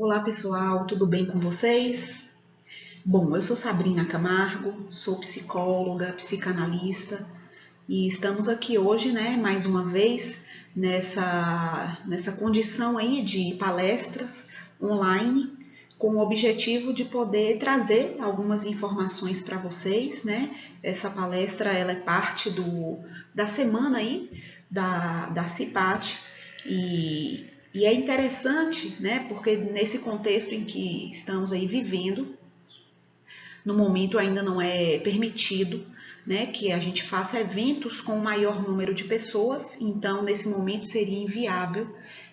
Olá pessoal, tudo bem com vocês? Bom, eu sou Sabrina Camargo, sou psicóloga, psicanalista e estamos aqui hoje, mais uma vez nessa condição aí de palestras online com o objetivo de poder trazer algumas informações para vocês, né? Essa palestra ela é parte da semana aí da CIPAT e é interessante, né? Porque nesse contexto em que estamos aí vivendo, no momento ainda não é permitido, né, que a gente faça eventos com o maior número de pessoas, então nesse momento seria inviável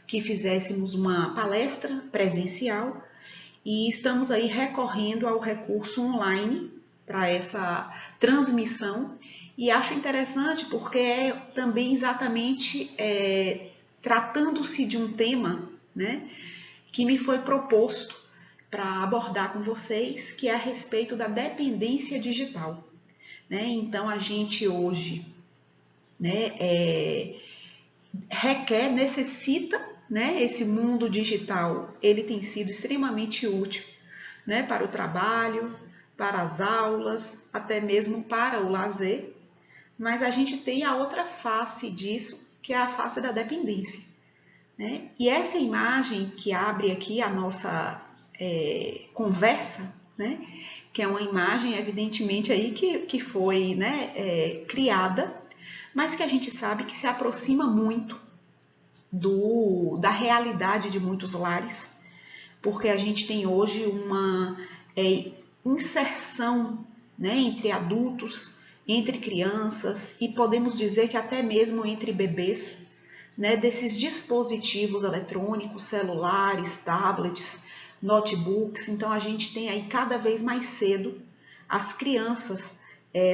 que fizéssemos uma palestra presencial e estamos aí recorrendo ao recurso online para essa transmissão e acho interessante porque é também exatamente tratando-se de um tema, né, que me foi proposto para abordar com vocês, que é a respeito da dependência digital. Né? Então, a gente hoje necessita, né, esse mundo digital, ele tem sido extremamente útil, né, para o trabalho, para as aulas, até mesmo para o lazer, mas a gente tem a outra face disso, que é a face da dependência. Né? E essa imagem que abre aqui a nossa conversa, né? Que é uma imagem evidentemente aí que foi, né, criada, mas que a gente sabe que se aproxima muito da realidade de muitos lares, porque a gente tem hoje uma inserção, né, entre adultos, entre crianças e podemos dizer que até mesmo entre bebês, né, desses dispositivos eletrônicos, celulares, tablets, notebooks. Então a gente tem aí cada vez mais cedo as crianças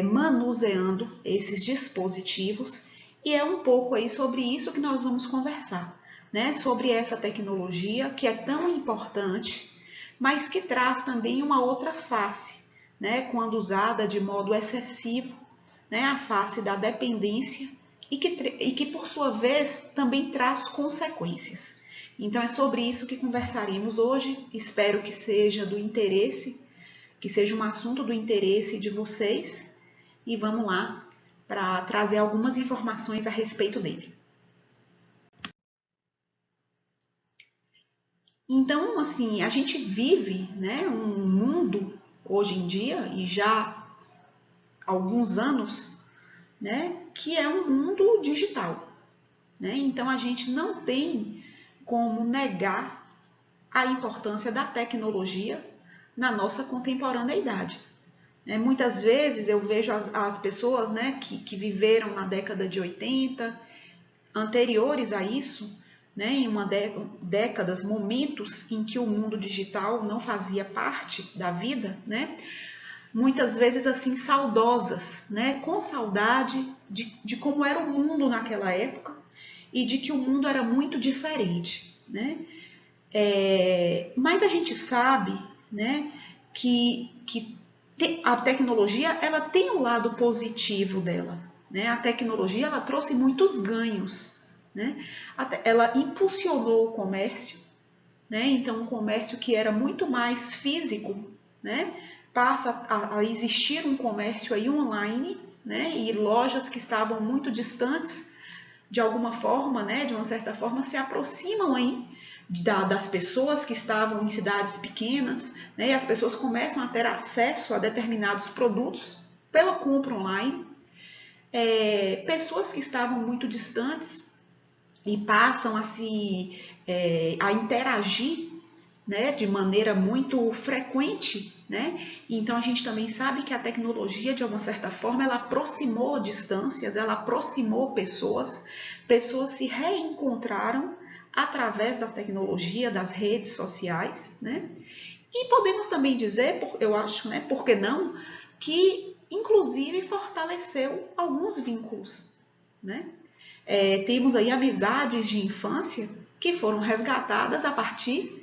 manuseando esses dispositivos e é um pouco aí sobre isso que nós vamos conversar, né? Sobre essa tecnologia que é tão importante, mas que traz também uma outra face, né? Quando usada de modo excessivo, né? A face da dependência e que por sua vez também traz consequências. Então é sobre isso que conversaremos hoje, espero que seja do interesse, que seja um assunto do interesse de vocês e vamos lá para trazer algumas informações a respeito dele. Então, assim, a gente vive, né, um mundo hoje em dia e já há alguns anos, né, que é um mundo digital. Né? Então, a gente não tem como negar a importância da tecnologia na nossa contemporaneidade. Muitas vezes eu vejo as pessoas, né, que viveram na década de 80, anteriores a isso, né, em décadas, momentos em que o mundo digital não fazia parte da vida, né, muitas vezes assim saudosas, né, com saudade de como era o mundo naquela época e de que o mundo era muito diferente. Né? Mas a gente sabe, né, que a tecnologia ela tem o lado positivo dela. Né? A tecnologia ela trouxe muitos ganhos. Né? Ela impulsionou o comércio. Né? Então, um comércio que era muito mais físico, né? Passa a existir um comércio aí online, né? E lojas que estavam muito distantes, de alguma forma, né? De uma certa forma, se aproximam aí das pessoas que estavam em cidades pequenas, né? E as pessoas começam a ter acesso a determinados produtos pela compra online. Pessoas que estavam muito distantes e passam a interagir, né, de maneira muito frequente, né? Então a gente também sabe que a tecnologia, de uma certa forma, ela aproximou distâncias, ela aproximou pessoas se reencontraram através da tecnologia, das redes sociais, né? E podemos também dizer, eu acho, né, por que não, que inclusive fortaleceu alguns vínculos, né? Temos aí amizades de infância que foram resgatadas a partir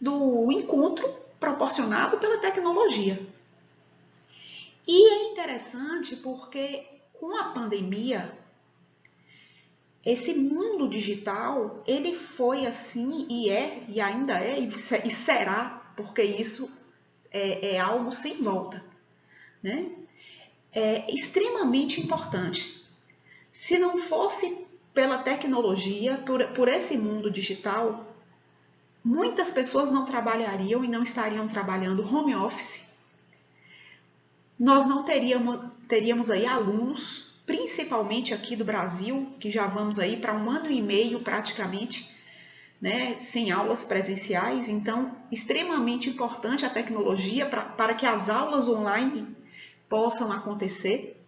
do encontro proporcionado pela tecnologia. E é interessante porque com a pandemia esse mundo digital, ele foi assim e ainda é e será, porque isso é algo sem volta, né? É extremamente importante. Se não fosse pela tecnologia, por esse mundo digital, muitas pessoas não trabalhariam e não estariam trabalhando home office. Nós não teríamos aí alunos, principalmente aqui do Brasil, que já vamos aí para 1 ano e meio praticamente, né, sem aulas presenciais. Então, extremamente importante a tecnologia para que as aulas online possam acontecer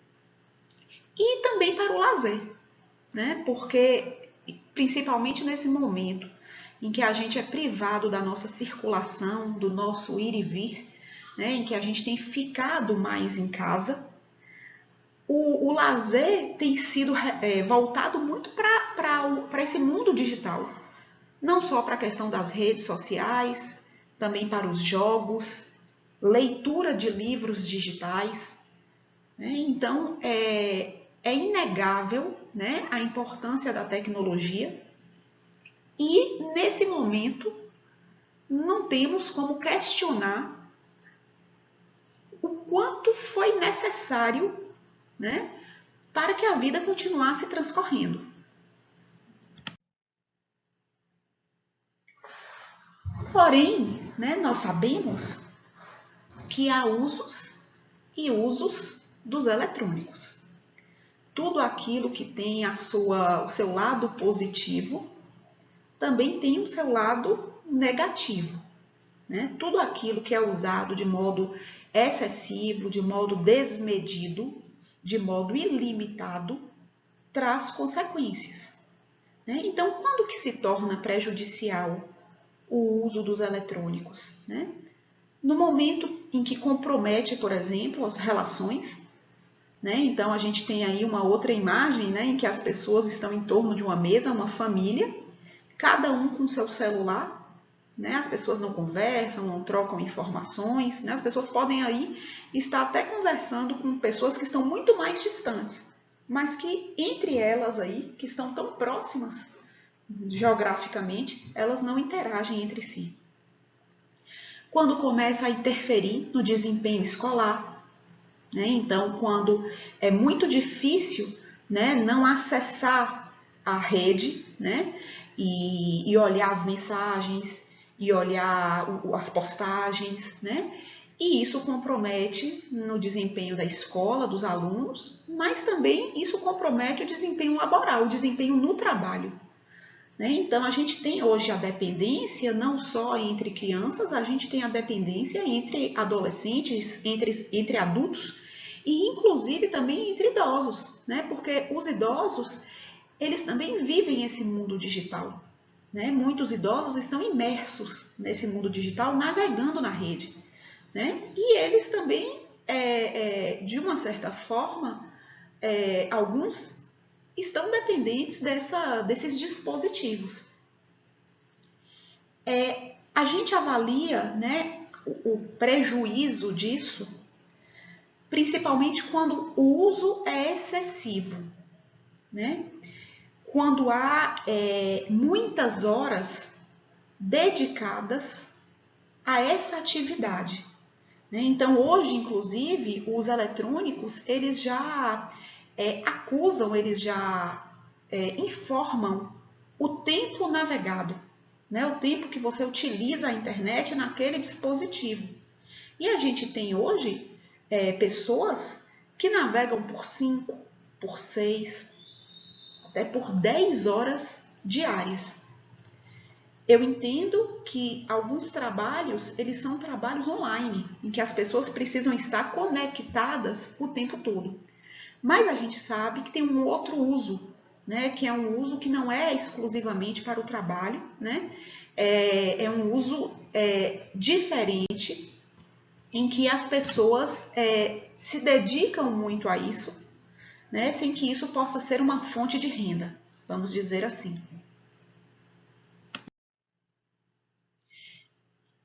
e também para o lazer, né, porque principalmente nesse momento em que a gente é privado da nossa circulação, do nosso ir e vir, né, em que a gente tem ficado mais em casa, o lazer tem sido voltado muito para esse mundo digital. Não só para a questão das redes sociais, também para os jogos, leitura de livros digitais, né? Então, é inegável, né, a importância da tecnologia e, nesse momento, não temos como questionar o quanto foi necessário, né, para que a vida continuasse transcorrendo. Porém, né, nós sabemos que há usos e usos dos eletrônicos. Tudo aquilo que tem o seu lado positivo também tem o seu lado negativo, né? Tudo aquilo que é usado de modo excessivo, de modo desmedido, de modo ilimitado, traz consequências, né? Então, quando que se torna prejudicial o uso dos eletrônicos, né? No momento em que compromete, por exemplo, as relações, né? Então, a gente tem aí uma outra imagem, né, em que as pessoas estão em torno de uma mesa, uma família, cada um com seu celular, né? As pessoas não conversam, não trocam informações, né? As pessoas podem aí estar até conversando com pessoas que estão muito mais distantes, mas que entre elas aí, que estão tão próximas geograficamente, elas não interagem entre si. Quando começa a interferir no desempenho escolar, né? Então, quando é muito difícil, né, não acessar a rede, né, e olhar as mensagens, e olhar as postagens, né, e isso compromete no desempenho da escola, dos alunos, mas também isso compromete o desempenho laboral, o desempenho no trabalho. Né? Então, a gente tem hoje a dependência não só entre crianças, a gente tem a dependência entre adolescentes, entre adultos e, inclusive, também entre idosos, né? Porque os idosos, eles também vivem esse mundo digital. Né? Muitos idosos estão imersos nesse mundo digital, navegando na rede. Né? E eles também, de uma certa forma, alguns estão dependentes desses dispositivos. A gente avalia, né, o prejuízo disso, principalmente quando o uso é excessivo, né? Quando há muitas horas dedicadas a essa atividade. Né? Então, hoje, inclusive, os eletrônicos, eles já acusam, eles já informam o tempo navegado, né? O tempo que você utiliza a internet naquele dispositivo. E a gente tem hoje pessoas que navegam por 5, por 6, até por 10 horas diárias. Eu entendo que alguns trabalhos, eles são trabalhos online, em que as pessoas precisam estar conectadas o tempo todo. Mas a gente sabe que tem um outro uso, né? Que é um uso que não é exclusivamente para o trabalho, né? É um uso diferente, em que as pessoas se dedicam muito a isso, né? Sem que isso possa ser uma fonte de renda, vamos dizer assim.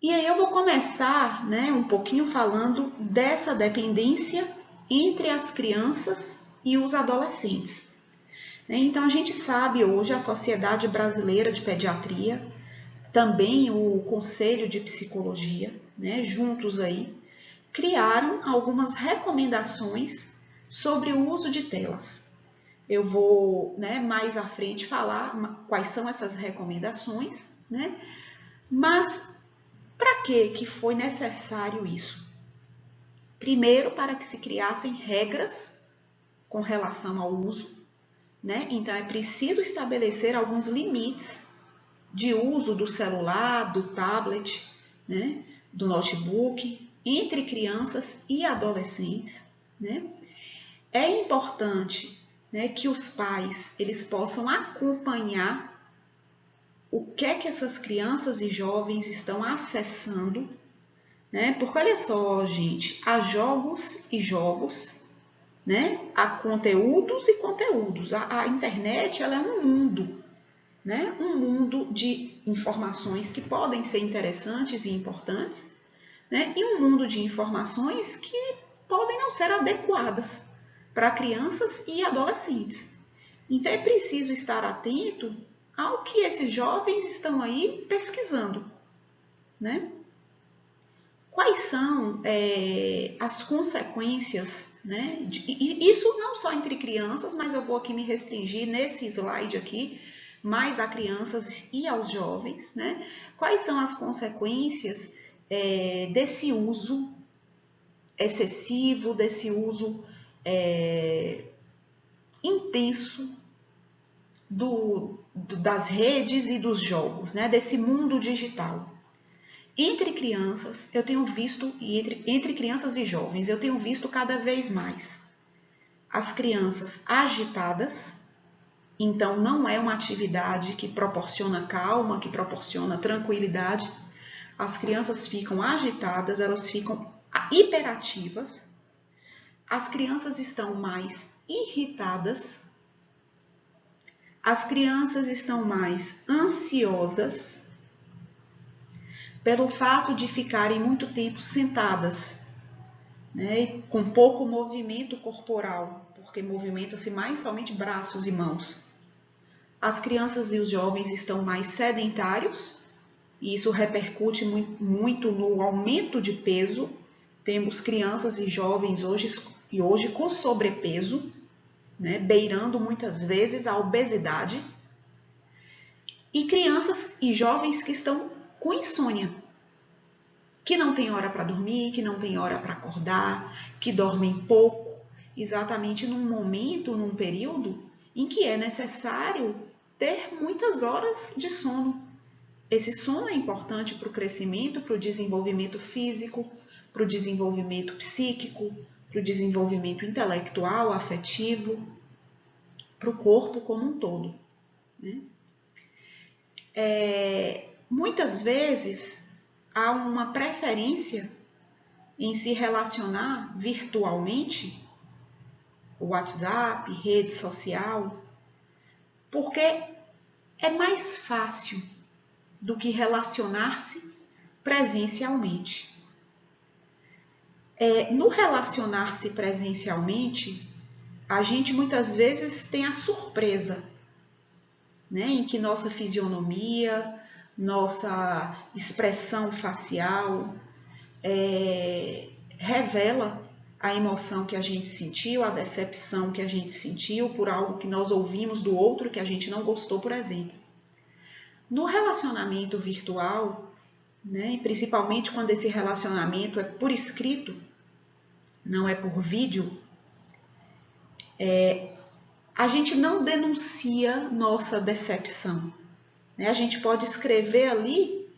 E aí eu vou começar, né, um pouquinho falando dessa dependência entre as crianças e os adolescentes. Então, a gente sabe hoje, a Sociedade Brasileira de Pediatria, também o Conselho de Psicologia, né, juntos aí, criaram algumas recomendações sobre o uso de telas. Eu vou, né, mais à frente falar quais são essas recomendações, né? Mas para que foi necessário isso? Primeiro, para que se criassem regras com relação ao uso, né? Então é preciso estabelecer alguns limites de uso do celular, do tablet, né, do notebook, entre crianças e adolescentes, né? É importante, né, que os pais eles possam acompanhar o que é que essas crianças e jovens estão acessando, né? Porque olha só, gente, há jogos e jogos, né? Há conteúdos e conteúdos. A internet ela é um mundo, né? Um mundo de informações que podem ser interessantes e importantes, né? E um mundo de informações que podem não ser adequadas para crianças e adolescentes. Então é preciso estar atento ao que esses jovens estão aí pesquisando, né? Quais são as consequências, né? Isso não só entre crianças, mas eu vou aqui me restringir nesse slide aqui, mais a crianças e aos jovens, né? Quais são as consequências desse uso excessivo, desse uso intenso das redes e dos jogos, né? Desse mundo digital. Entre crianças, eu tenho visto, e entre crianças e jovens, eu tenho visto cada vez mais as crianças agitadas, então não é uma atividade que proporciona calma, que proporciona tranquilidade. As crianças ficam agitadas, elas ficam hiperativas, as crianças estão mais irritadas, as crianças estão mais ansiosas, pelo fato de ficarem muito tempo sentadas, né, com pouco movimento corporal, porque movimenta-se mais somente braços e mãos. As crianças e os jovens estão mais sedentários, e isso repercute muito no aumento de peso. Temos crianças e jovens hoje com sobrepeso, né, beirando muitas vezes a obesidade, e crianças e jovens que estão com insônia, que não tem hora para dormir, que não tem hora para acordar, que dormem pouco, exatamente num momento, num período em que é necessário ter muitas horas de sono. Esse sono é importante para o crescimento, para o desenvolvimento físico, para o desenvolvimento psíquico, para o desenvolvimento intelectual, afetivo, para o corpo como um todo, né? Muitas vezes há uma preferência em se relacionar virtualmente, WhatsApp, rede social, porque é mais fácil do que relacionar-se presencialmente. No relacionar-se presencialmente, a gente muitas vezes tem a surpresa, né, em que nossa fisionomia, nossa expressão facial revela a emoção que a gente sentiu, a decepção que a gente sentiu por algo que nós ouvimos do outro que a gente não gostou, por exemplo. No relacionamento virtual, né, principalmente quando esse relacionamento é por escrito, não é por vídeo, a gente não denuncia nossa decepção, né? A gente pode escrever ali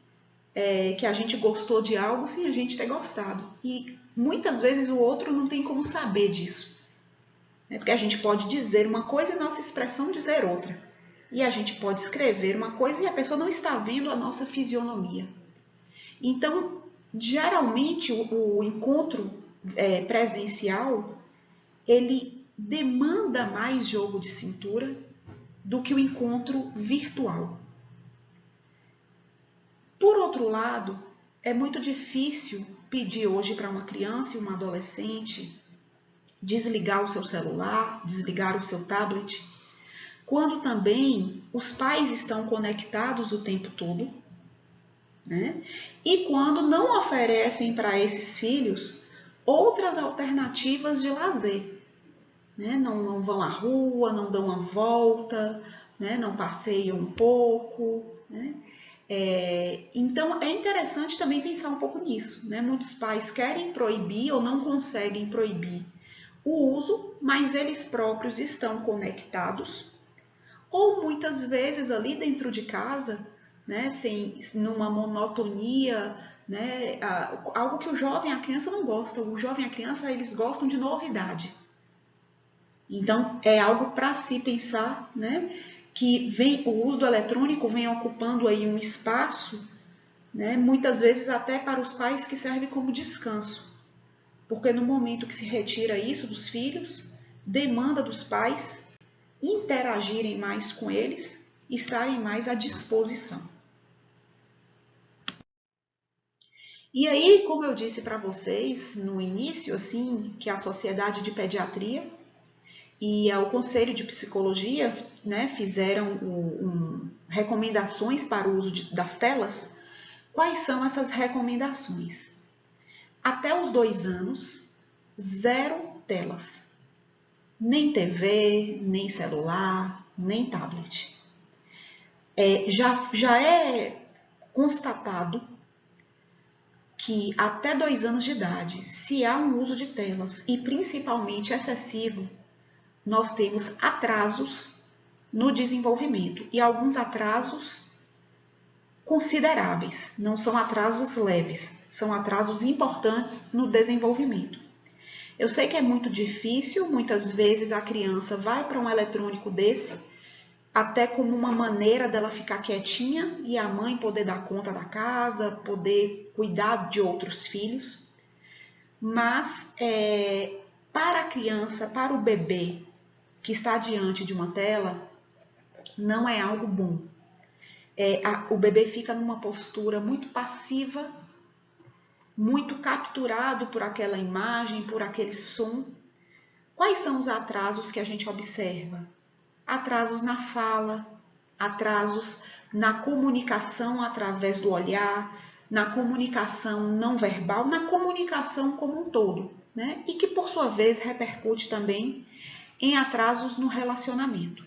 que a gente gostou de algo sem a gente ter gostado. E muitas vezes o outro não tem como saber disso, né? Porque a gente pode dizer uma coisa e nossa expressão dizer outra. E a gente pode escrever uma coisa e a pessoa não está vendo a nossa fisionomia. Então, geralmente, o encontro presencial, ele demanda mais jogo de cintura do que o encontro virtual. Por outro lado, é muito difícil pedir hoje para uma criança e uma adolescente desligar o seu celular, desligar o seu tablet, quando também os pais estão conectados o tempo todo, né? E quando não oferecem para esses filhos outras alternativas de lazer, né? Não vão à rua, não dão uma volta, né? Não passeiam um pouco, né? Então, é interessante também pensar um pouco nisso, né? Muitos pais querem proibir ou não conseguem proibir o uso, mas eles próprios estão conectados, ou muitas vezes ali dentro de casa, né? Numa monotonia, né? Algo que o jovem e a criança não gostam. O jovem e a criança, eles gostam de novidade. Então, é algo para se pensar, né? Que o uso do eletrônico vem ocupando aí um espaço, né? Muitas vezes até para os pais que serve como descanso. Porque no momento que se retira isso dos filhos, demanda dos pais interagirem mais com eles e estarem mais à disposição. E aí, como eu disse para vocês no início, assim, que a Sociedade de Pediatria e o Conselho de Psicologia, né, fizeram recomendações para o uso das telas. Quais são essas recomendações? Até os 2 anos, 0 telas. Nem TV, nem celular, nem tablet. Já é constatado que até 2 anos de idade, se há um uso de telas, e principalmente excessivo, nós temos atrasos no desenvolvimento, e alguns atrasos consideráveis, não são atrasos leves, são atrasos importantes no desenvolvimento. Eu sei que é muito difícil, muitas vezes a criança vai para um eletrônico desse, até como uma maneira dela ficar quietinha e a mãe poder dar conta da casa, poder cuidar de outros filhos. Mas para a criança, para o bebê que está diante de uma tela, não é algo bom. O bebê fica numa postura muito passiva, muito capturado por aquela imagem, por aquele som. Quais são os atrasos que a gente observa? Atrasos na fala, atrasos na comunicação através do olhar, na comunicação não verbal, na comunicação como um todo, né? E que por sua vez repercute também em atrasos no relacionamento.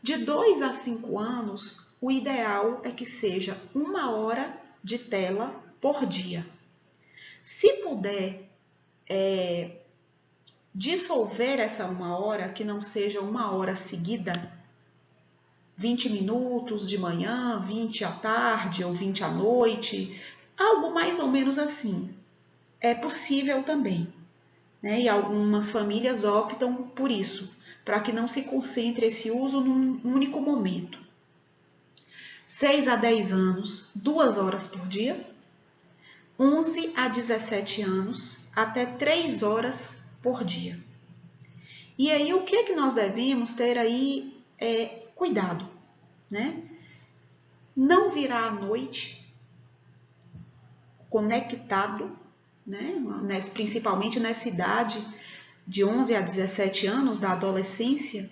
De 2 a 5 anos, o ideal é que seja 1 hora de tela por dia. Se puder dissolver essa 1 hora, que não seja 1 hora seguida, 20 minutos de manhã, 20 à tarde ou 20 à noite, algo mais ou menos assim. É possível também, né? E algumas famílias optam por isso, para que não se concentre esse uso num único momento. 6 a 10 anos, 2 horas por dia. 11 a 17 anos, até 3 horas por dia. E aí, o que é que nós devemos ter aí cuidado, né? Não virar à noite conectado, né? Principalmente nessa idade de 11 a 17 anos da adolescência,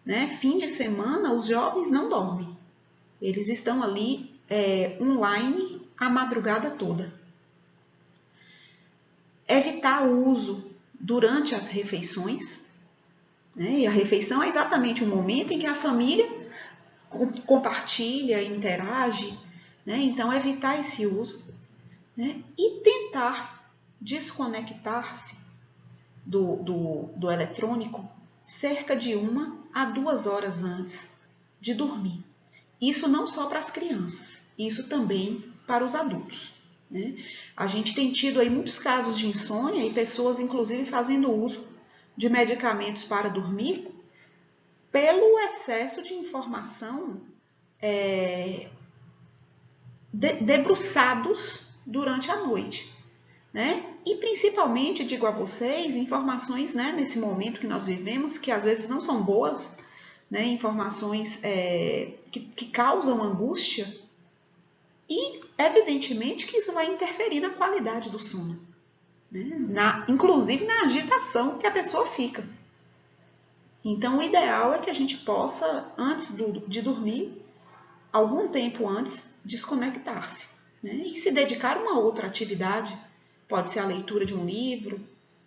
né? Fim de semana, os jovens não dormem. Eles estão ali online a madrugada toda. Evitar o uso durante as refeições, né? E a refeição é exatamente o momento em que a família compartilha, interage, né? Então evitar esse uso, né? E tentar desconectar-se do eletrônico cerca de 1 a 2 horas antes de dormir. Isso não só para as crianças, isso também para os adultos, né? A gente tem tido aí muitos casos de insônia e pessoas, inclusive, fazendo uso de medicamentos para dormir pelo excesso de informação debruçados durante a noite, né? E principalmente, digo a vocês, informações, né, nesse momento que nós vivemos, que às vezes não são boas, né? Informações que causam angústia. E, evidentemente, que isso vai interferir na qualidade do sono, né? Inclusive na agitação que a pessoa fica. Então, o ideal é que a gente possa, antes de dormir, algum tempo antes, desconectar-se, né? E se dedicar a uma outra atividade. Pode ser a leitura de um livro,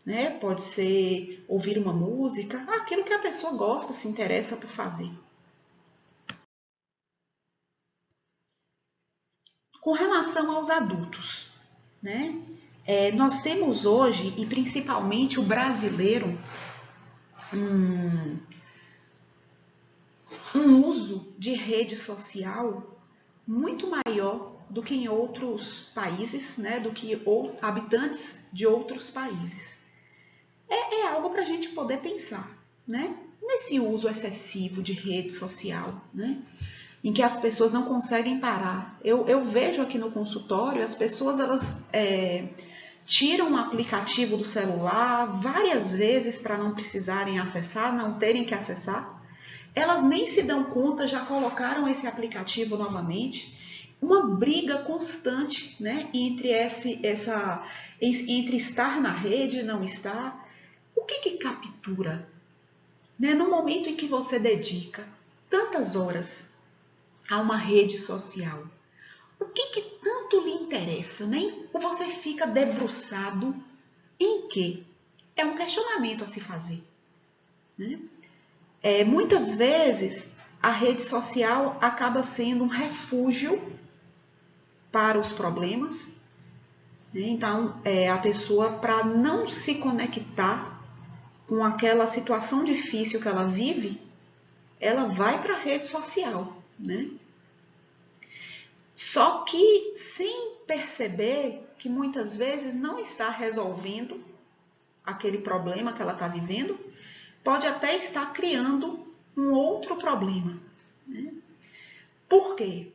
né? Pode ser ouvir uma música, aquilo que a pessoa gosta, se interessa por fazer. Com relação aos adultos, né? Nós temos hoje, e principalmente o brasileiro, um uso de rede social muito maior do que em outros países, né? Do que habitantes de outros países. É algo para a gente poder pensar, né? Nesse uso excessivo de rede social, né? Em que as pessoas não conseguem parar. Eu vejo aqui no consultório, as pessoas elas tiram o aplicativo do celular várias vezes para não precisarem acessar, não terem que acessar. Elas nem se dão conta, já colocaram esse aplicativo novamente. Uma briga constante, né, entre estar na rede e não estar. O que captura? Né? No momento em que você dedica tantas horas a uma rede social, o que tanto lhe interessa? Nem você fica debruçado em quê? É um questionamento a se fazer. Né? Muitas vezes a rede social acaba sendo um refúgio para os problemas. Né? Então, a pessoa, para não se conectar com aquela situação difícil que ela vive, ela vai para a rede social, né? Só que sem perceber que muitas vezes não está resolvendo aquele problema que ela está vivendo, pode até estar criando um outro problema, né? Por quê?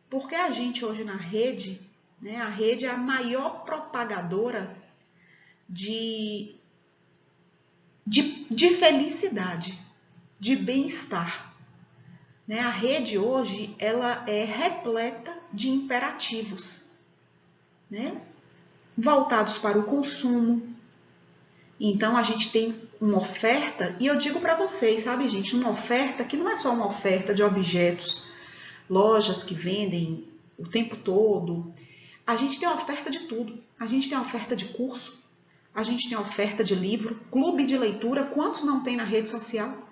Porque a gente hoje na rede, né, a rede é a maior propagadora de felicidade, de bem-estar. Né? A rede hoje ela é repleta de imperativos, né? Voltados para o consumo. Então a gente tem uma oferta, e eu digo para vocês, sabe, gente, uma oferta que não é só uma oferta de objetos, lojas que vendem o tempo todo. A gente tem oferta de tudo. A gente tem oferta de curso, a gente tem oferta de livro, clube de leitura, quantos não tem na rede social?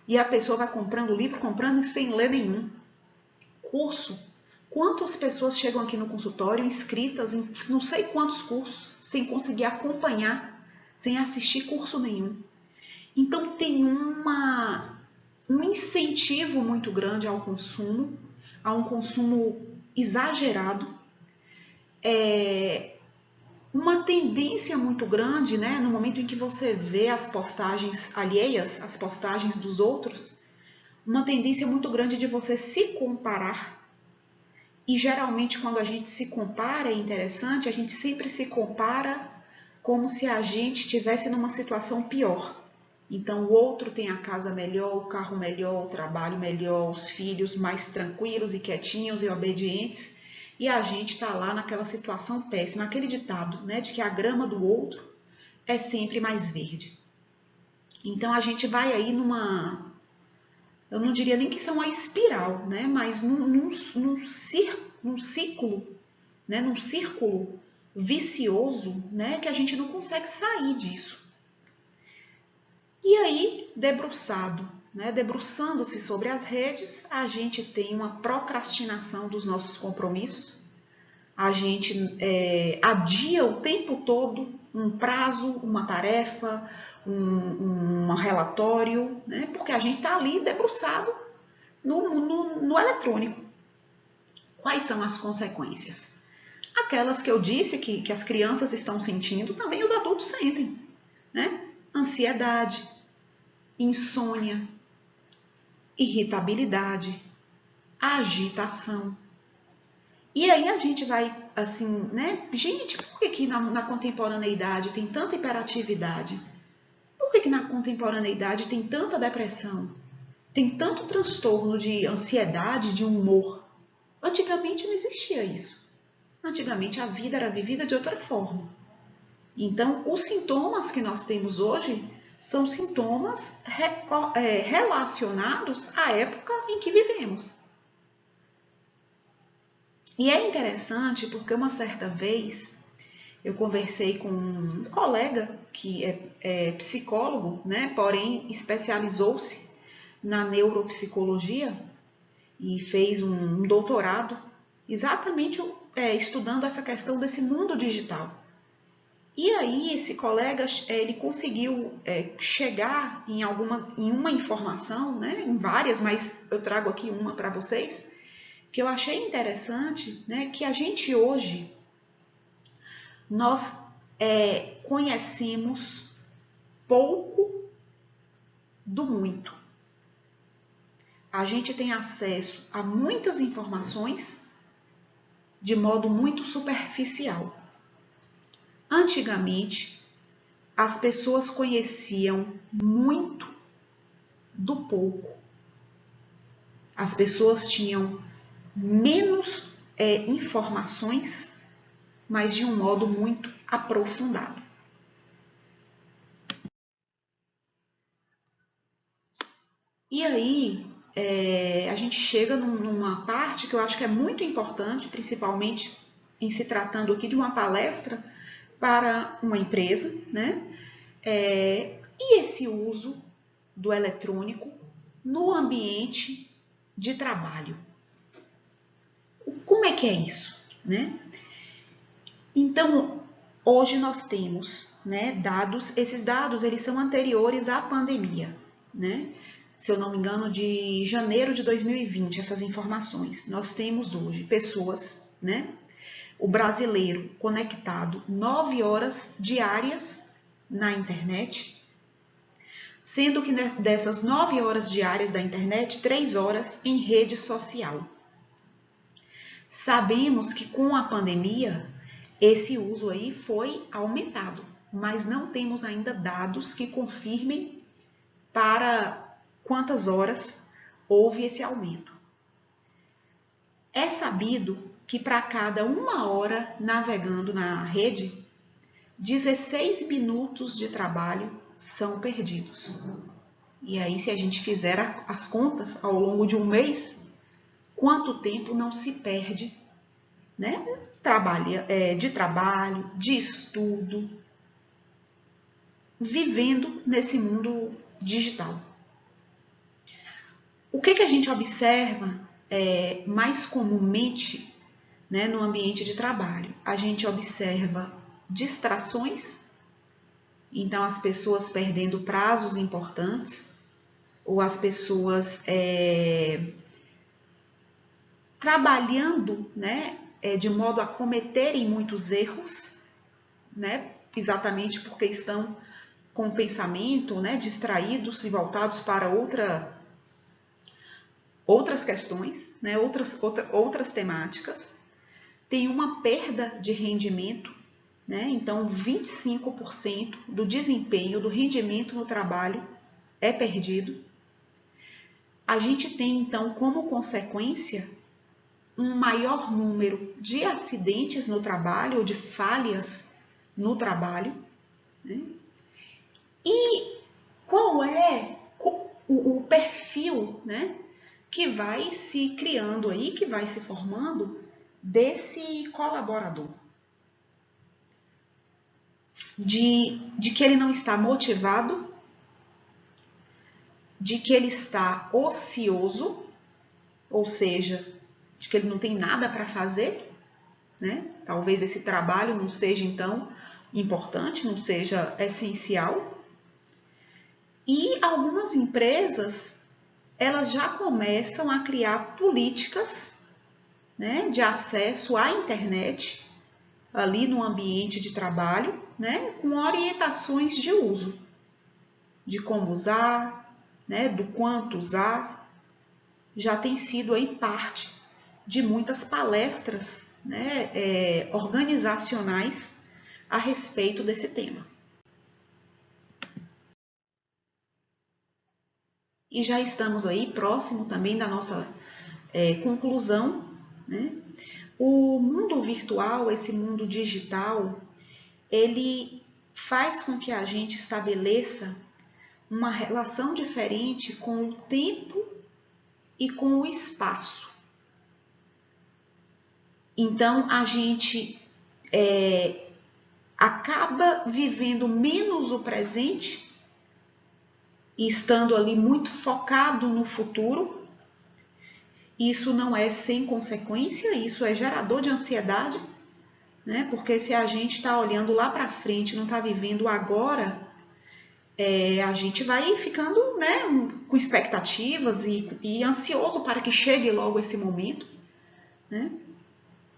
E a pessoa vai comprando livro, comprando sem ler nenhum. Curso. Quantas pessoas chegam aqui no consultório inscritas em não sei quantos cursos, sem conseguir acompanhar, sem assistir curso nenhum. Então tem um incentivo muito grande ao consumo, a um consumo exagerado, uma tendência muito grande, né, no momento em que você vê as postagens alheias, as postagens dos outros, uma tendência muito grande de você se comparar. E geralmente quando a gente se compara, é interessante, a gente sempre se compara como se a gente estivesse numa situação pior. Então o outro tem a casa melhor, o carro melhor, o trabalho melhor, os filhos mais tranquilos e quietinhos e obedientes, e a gente está lá naquela situação péssima, aquele ditado, né, de que a grama do outro é sempre mais verde. Então a gente vai aí eu não diria nem que isso é uma espiral, né, mas num ciclo, né, num círculo vicioso, né, que a gente não consegue sair disso. E aí, né, debruçando-se sobre as redes, a gente tem uma procrastinação dos nossos compromissos, a gente adia o tempo todo um prazo, uma tarefa, um relatório, né, porque a gente está ali debruçado no eletrônico. Quais são as consequências? Aquelas que eu disse que as crianças estão sentindo, também os adultos sentem, né? Ansiedade, insônia, irritabilidade, agitação. E aí a gente vai assim, né? Gente, por que na contemporaneidade tem tanta hiperatividade? Por que na contemporaneidade tem tanta depressão? Tem tanto transtorno de ansiedade, de humor? Antigamente não existia isso. Antigamente a vida era vivida de outra forma. Então, os sintomas que nós temos hoje são sintomas relacionados à época em que vivemos. E é interessante porque uma certa vez eu conversei com um colega que é psicólogo, né, porém especializou-se na neuropsicologia e fez um doutorado exatamente estudando essa questão desse mundo digital. E aí esse colega ele conseguiu chegar em uma informação, né, em várias, mas eu trago aqui uma para vocês, que eu achei interessante, né, que a gente hoje, nós conhecemos pouco do muito. A gente tem acesso a muitas informações de modo muito superficial. Antigamente, as pessoas conheciam muito do pouco. As pessoas tinham menos informações, mas de um modo muito aprofundado. E aí, a gente chega numa parte que eu acho que é muito importante, principalmente em se tratando aqui de uma palestra para uma empresa, né? E esse uso do eletrônico no ambiente de trabalho. Como é que é isso, né? Então, hoje nós temos, né, dados, esses dados eles são anteriores à pandemia, né? Se eu não me engano, de janeiro de 2020, essas informações. Nós temos hoje pessoas, né? O brasileiro conectado 9 horas diárias na internet, sendo que dessas 9 horas diárias da internet, 3 horas em rede social. Sabemos que com a pandemia, esse uso aí foi aumentado, mas não temos ainda dados que confirmem para quantas horas houve esse aumento. É sabido que para cada 1 hora navegando na rede, 16 minutos de trabalho são perdidos. E aí, se a gente fizer as contas ao longo de um mês, quanto tempo não se perde, né? De trabalho, de estudo, vivendo nesse mundo digital. O que a gente observa mais comumente, né, no ambiente de trabalho? A gente observa distrações, então as pessoas perdendo prazos importantes, ou as pessoas trabalhando, né, de modo a cometerem muitos erros, né, exatamente porque estão com o pensamento, né, distraídos e voltados para outras questões, né, outras temáticas. Tem uma perda de rendimento, né, então 25% do desempenho, do rendimento no trabalho é perdido. A gente tem, então, como consequência, um maior número de acidentes no trabalho, ou de falhas no trabalho, né? E qual é o perfil, né, que vai se criando aí, que vai se formando desse colaborador? De que ele não está motivado, de que ele está ocioso, ou seja, de que ele não tem nada para fazer, né? Talvez esse trabalho não seja então importante, não seja essencial. E algumas empresas, elas já começam a criar políticas, né, de acesso à internet ali no ambiente de trabalho, né, com orientações de uso, de como usar, né, do quanto usar. Já tem sido aí parte de muitas palestras, né, organizacionais a respeito desse tema. E já estamos aí próximo também da nossa conclusão, né? O mundo virtual, esse mundo digital, ele faz com que a gente estabeleça uma relação diferente com o tempo e com o espaço. Então, a gente acaba vivendo menos o presente e estando ali muito focado no futuro. Isso não é sem consequência, isso é gerador de ansiedade, né? Porque se a gente está olhando lá para frente, não está vivendo agora, a gente vai ficando, né, com expectativas e ansioso para que chegue logo esse momento, né?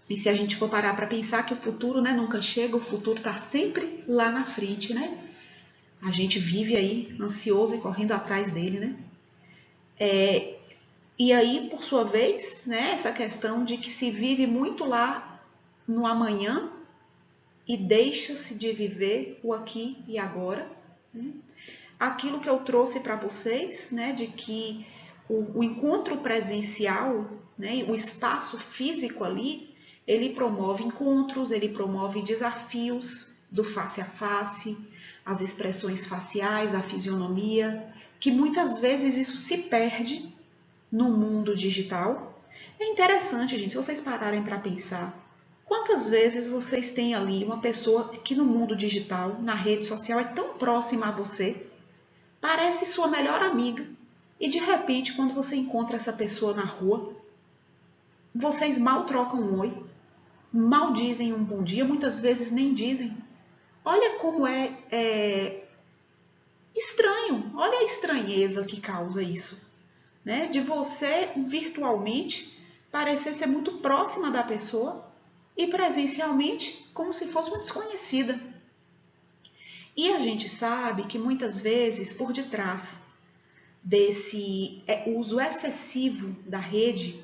E se a gente for parar para pensar que o futuro, né, nunca chega, o futuro está sempre lá na frente, né? A gente vive aí ansioso e correndo atrás dele, né? E aí, por sua vez, né, essa questão de que se vive muito lá no amanhã e deixa-se de viver o aqui e agora, né? Aquilo que eu trouxe para vocês, né, de que o encontro presencial, né, o espaço físico ali, ele promove encontros, ele promove desafios do face a face, as expressões faciais, a fisionomia, que muitas vezes isso se perde no mundo digital. É interessante, gente, se vocês pararem para pensar, quantas vezes vocês têm ali uma pessoa que no mundo digital, na rede social, é tão próxima a você, parece sua melhor amiga, e de repente, quando você encontra essa pessoa na rua, vocês mal trocam um oi, mal dizem um bom dia, muitas vezes nem dizem. Olha como é estranho, olha a estranheza que causa isso, né? De você virtualmente parecer ser muito próxima da pessoa e presencialmente como se fosse uma desconhecida. E a gente sabe que muitas vezes por detrás desse uso excessivo da rede,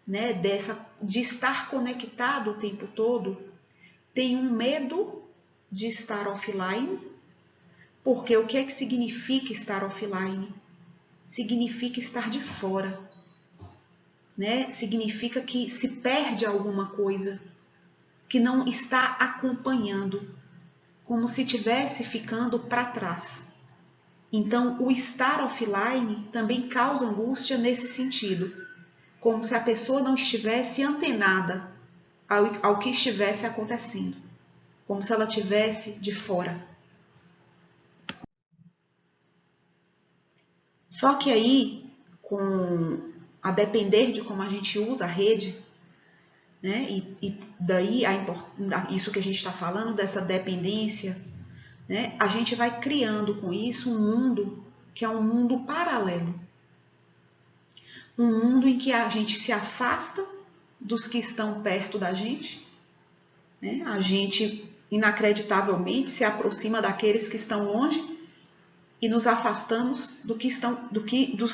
né, de estar conectado o tempo todo, tem um medo de estar offline, porque o que é que significa estar offline? Significa estar de fora, né? Significa que se perde alguma coisa, que não está acompanhando, como se estivesse ficando para trás. Então, o estar offline também causa angústia nesse sentido, como se a pessoa não estivesse antenada ao que estivesse acontecendo, como se ela estivesse de fora. Só que aí, a depender de como a gente usa a rede, né, e daí isso que a gente está falando, dessa dependência, né, a gente vai criando com isso um mundo que é um mundo paralelo. Um mundo em que a gente se afasta dos que estão perto da gente, né? A gente inacreditavelmente se aproxima daqueles que estão longe e nos afastamos dos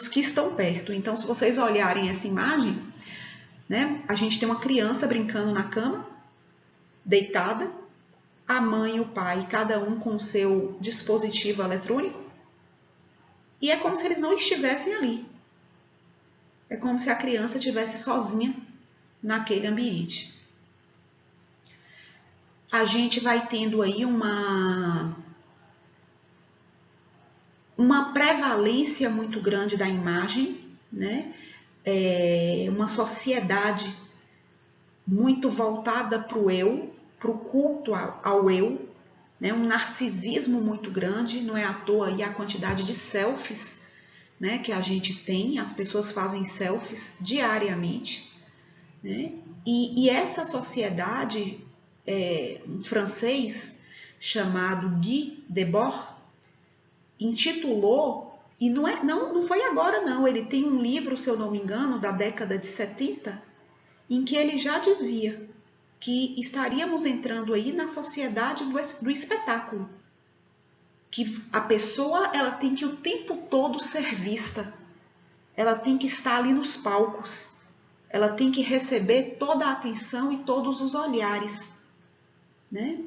que estão perto. Então, se vocês olharem essa imagem, né, a gente tem uma criança brincando na cama, deitada, a mãe e o pai, cada um com o seu dispositivo eletrônico, e é como se eles não estivessem ali. É como se a criança estivesse sozinha naquele ambiente. A gente vai tendo aí uma prevalência muito grande da imagem, né? Uma sociedade muito voltada para o eu, para o culto ao eu, né? Um narcisismo muito grande, não é à toa aí a quantidade de selfies, né, que a gente tem, as pessoas fazem selfies diariamente, né? E essa sociedade, um francês chamado Guy Debord intitulou, e não foi agora não, ele tem um livro, se eu não me engano, da década de 70, em que ele já dizia que estaríamos entrando aí na sociedade do espetáculo, que a pessoa ela tem que o tempo todo ser vista, ela tem que estar ali nos palcos, ela tem que receber toda a atenção e todos os olhares, né?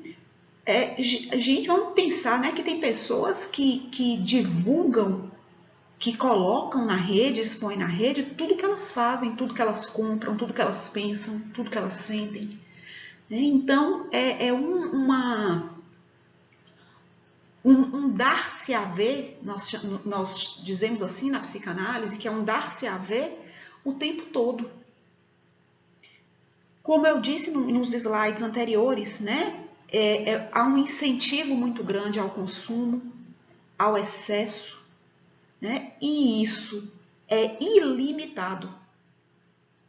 Gente, vamos pensar, né, que tem pessoas que divulgam, que colocam na rede, expõem na rede tudo que elas fazem, tudo que elas compram, tudo que elas pensam, tudo que elas sentem, né? Então, um um dar-se a ver, nós dizemos assim na psicanálise, que é um dar-se a ver o tempo todo. Como eu disse nos slides anteriores, né? Há um incentivo muito grande ao consumo, ao excesso, né? E isso é ilimitado.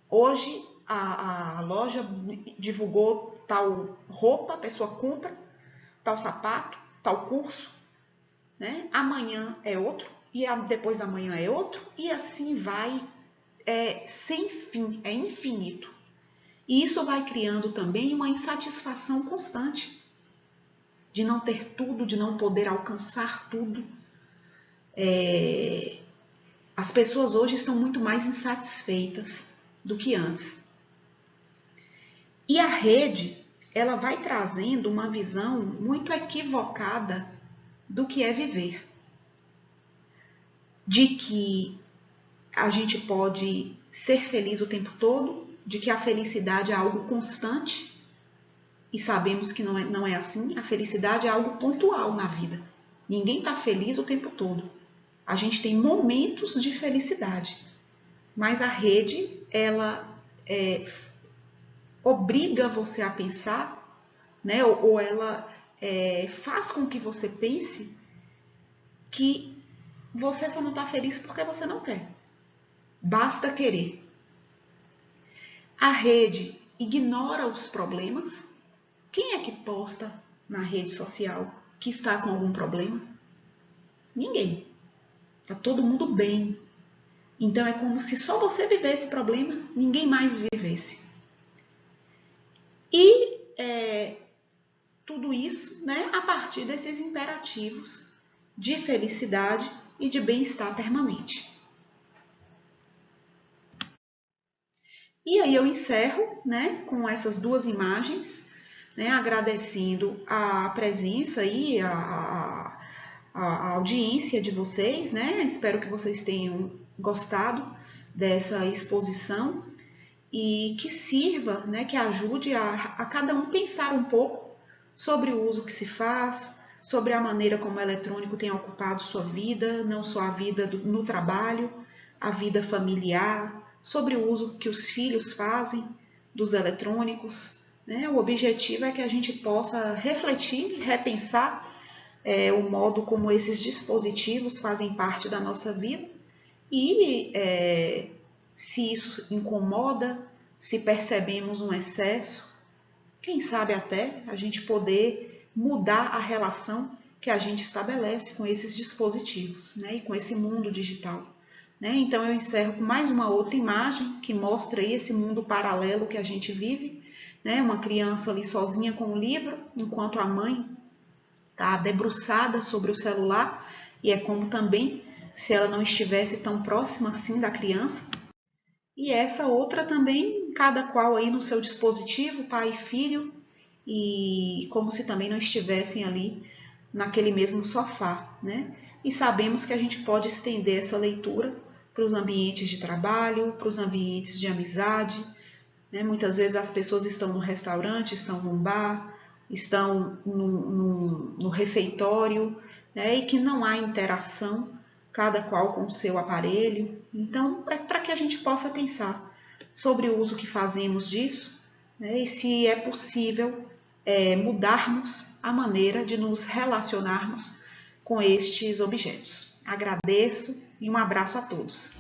Hoje a loja divulgou tal roupa, a pessoa compra, tal sapato, tal curso, né? Amanhã é outro, e depois da manhã é outro, e assim vai, sem fim, é infinito. E isso vai criando também uma insatisfação constante de não ter tudo, de não poder alcançar tudo. As pessoas hoje estão muito mais insatisfeitas do que antes. E a rede, ela vai trazendo uma visão muito equivocada do que é viver. De que a gente pode ser feliz o tempo todo, de que a felicidade é algo constante, e sabemos que não é assim. A felicidade é algo pontual na vida. Ninguém está feliz o tempo todo. A gente tem momentos de felicidade, mas a rede, ela obriga você a pensar, né? Ou ela faz com que você pense que você só não está feliz porque você não quer. Basta querer. A rede ignora os problemas. Quem é que posta na rede social que está com algum problema? Ninguém. Está todo mundo bem. Então é como se só você vivesse problema, ninguém mais vivesse. E tudo isso, né, a partir desses imperativos de felicidade e de bem-estar permanente. E aí eu encerro, né, com essas duas imagens, né, agradecendo a presença e a audiência de vocês, né? Espero que vocês tenham gostado dessa exposição e que sirva, né, que ajude a cada um pensar um pouco sobre o uso que se faz, sobre a maneira como o eletrônico tem ocupado sua vida, não só a vida no trabalho, a vida familiar, sobre o uso que os filhos fazem dos eletrônicos, né? O objetivo é que a gente possa refletir e repensar o modo como esses dispositivos fazem parte da nossa vida e se isso incomoda, se percebemos um excesso, quem sabe até a gente poder mudar a relação que a gente estabelece com esses dispositivos, né, e com esse mundo digital. Né? Então eu encerro com mais uma outra imagem que mostra aí esse mundo paralelo que a gente vive, né? Uma criança ali sozinha com o livro, enquanto a mãe está debruçada sobre o celular, e é como também se ela não estivesse tão próxima assim da criança. E essa outra também, cada qual aí no seu dispositivo, pai e filho, e como se também não estivessem ali naquele mesmo sofá, né? E sabemos que a gente pode estender essa leitura para os ambientes de trabalho, para os ambientes de amizade, né? Muitas vezes as pessoas estão no restaurante, estão num bar, estão no refeitório, né? E que não há interação, cada qual com o seu aparelho. Então, é para que a gente possa pensar sobre o uso que fazemos disso, né? E se é possível mudarmos a maneira de nos relacionarmos com estes objetos. Agradeço e um abraço a todos.